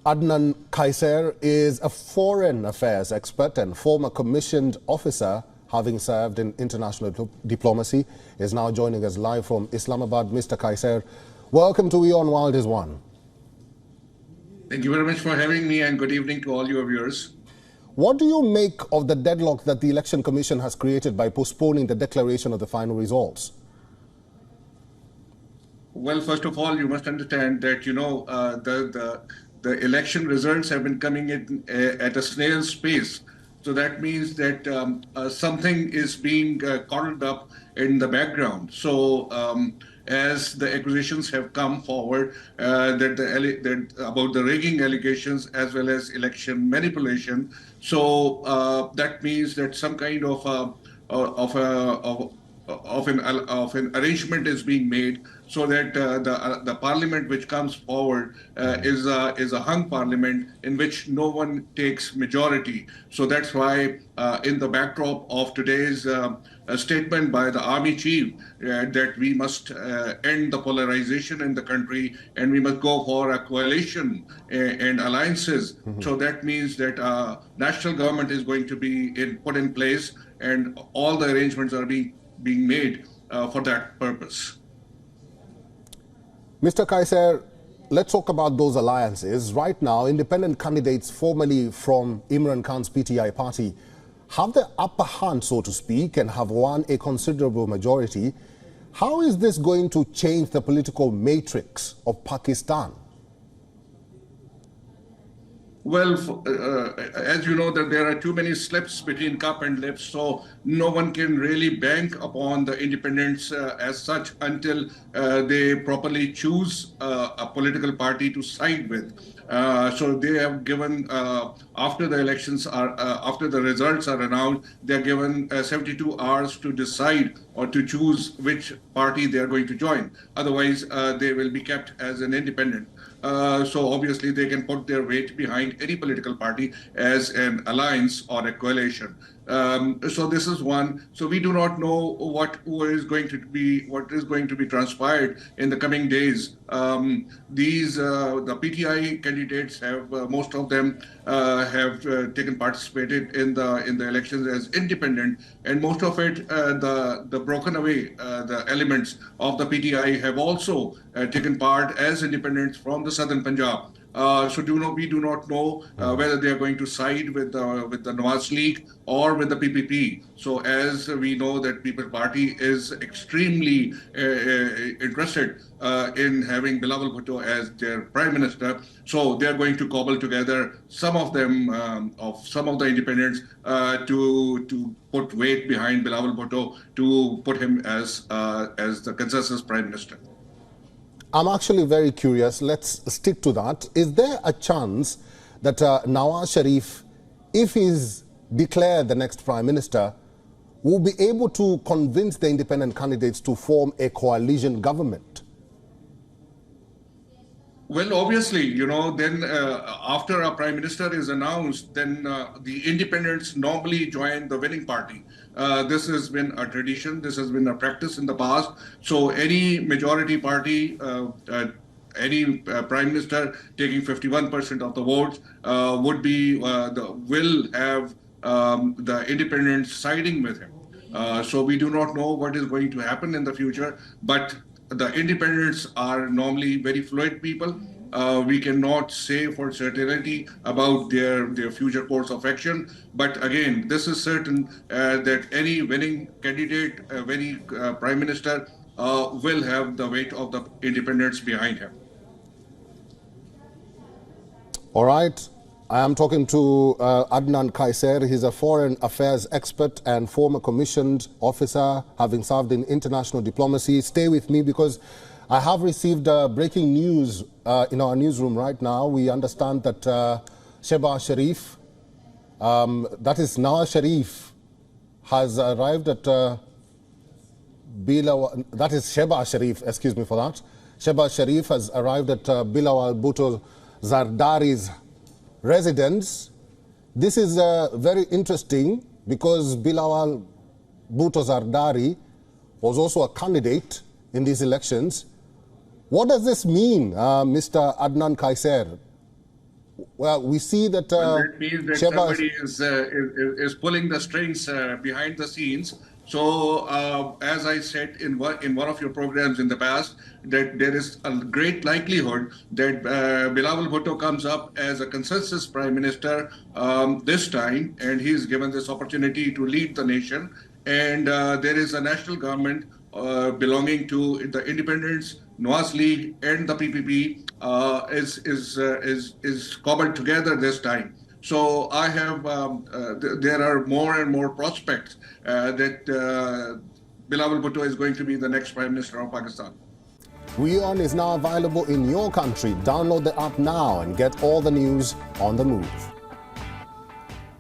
Adnan Kaiser is a foreign affairs expert and former commissioned officer, having served in international diplomacy, is now joining us live from Islamabad. Mr. Kaiser, welcome to WION The World is One. Thank you very much for having me, and good evening to all your viewers. What do you make of the deadlock that the Election Commission has created by postponing the declaration of the final results? Well, first of all, you must understand that, the election results have been coming in at a snail's pace. So that means that something is being coddled up in the background. So as the accusations have come forward that about the rigging allegations as well as election manipulation, so that means that some kind of an arrangement is being made so that the parliament which comes forward is a hung parliament in which no one takes majority. So that's why in the backdrop of today's statement by the army chief that we must end the polarization in the country and we must go for a coalition and alliances. So that means that national government is going to be put in place, and all the arrangements are being made for that purpose. Mr. Kaiser, let's talk about those alliances. Right now, independent candidates formerly from Imran Khan's PTI party have the upper hand, so to speak, and have won a considerable majority. How is this going to change the political matrix of Pakistan? Well, as you know, that there are too many slips between cup and lips, so no one can really bank upon the independents as such until they properly choose a political party to side with. So they have given, after the elections are, after the results are announced, they are given 72 hours to decide or to choose which party they are going to join. Otherwise, they will be kept as an independent. So obviously they can put their weight behind any political party as an alliance or a coalition. So this is one. So we do not know what is going to be transpired in the coming days. The PTI candidates have most of them have participated in the elections as independent, and most of it the broken away the elements of the PTI have also taken part as independents from the southern Punjab. So we do not know whether they are going to side with the Nawaz League or with the PPP. So as we know that People's Party is extremely interested in having Bilawal Bhutto as their prime minister, so they are going to cobble together some of them, some of the independents, to put weight behind Bilawal Bhutto to put him as the consensus prime minister. I'm actually very curious. Let's stick to that. Is there a chance that Nawaz Sharif, if he's declared the next prime minister, will be able to convince the independent candidates to form a coalition government? Well, obviously, then after a prime minister is announced, then the independents normally join the winning party. This has been a tradition. This has been a practice in the past. So any majority party, any prime minister taking 51% of the votes will have the independents siding with him. So we do not know what is going to happen in the future, but the independents are normally very fluid people. We cannot say for certainty about their future course of action. But again, this is certain that any winning candidate, any prime minister will have the weight of the independents behind him. All right. I am talking to Adnan Kaiser. He's a foreign affairs expert and former commissioned officer, having served in international diplomacy. Stay with me because I have received breaking news in our newsroom right now. We understand that Nawaz Sharif, that is Nawaz Sharif, has arrived at that is Nawaz Sharif, excuse me for that. Nawaz Sharif has arrived at Bilawal Bhutto Zardari's residence. This is very interesting because Bilawal Bhutto Zardari was also a candidate in these elections. What does this mean, Mr. Adnan Kaiser? Well, we see that Well, that means that Shehbaz. somebody is pulling the strings behind the scenes. So, as I said in one of your programs in the past, that there is a great likelihood that Bilawal Bhutto comes up as a consensus prime minister this time, and he is given this opportunity to lead the nation. And there is a national government belonging to the independents, Nawaz League, and the PPP is cobbled together this time. So I have there are more and more prospects that Bilawal Bhutto is going to be the next Prime Minister of Pakistan. WION is now available in your country. Download the app now and get all the news on the move.